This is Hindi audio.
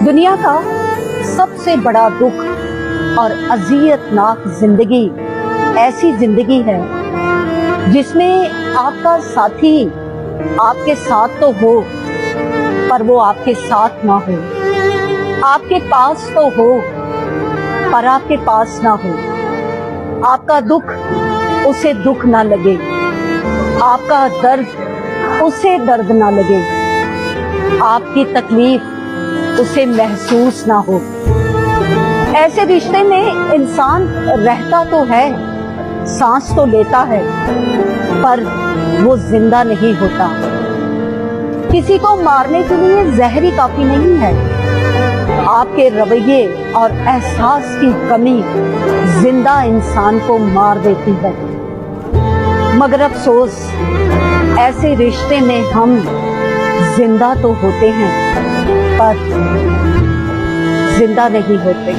दुनिया का सबसे बड़ा दुख और अजियतनाक जिंदगी ऐसी जिंदगी है जिसमें आपका साथी आपके साथ तो हो पर वो आपके साथ ना हो, आपके पास तो हो पर आपके पास ना हो, आपका दुख उसे दुख ना लगे, आपका दर्द उसे दर्द ना लगे, आपकी तकलीफ उसे महसूस ना हो। ऐसे रिश्ते में इंसान रहता तो है, सांस तो लेता है, पर वो जिंदा नहीं होता। किसी को मारने के लिए जहर ही काफी नहीं है, आपके रवैये और एहसास की कमी जिंदा इंसान को मार देती है। मगर अफसोस, ऐसे रिश्ते में हम जिंदा तो होते हैं पर जिंदा नहीं होते।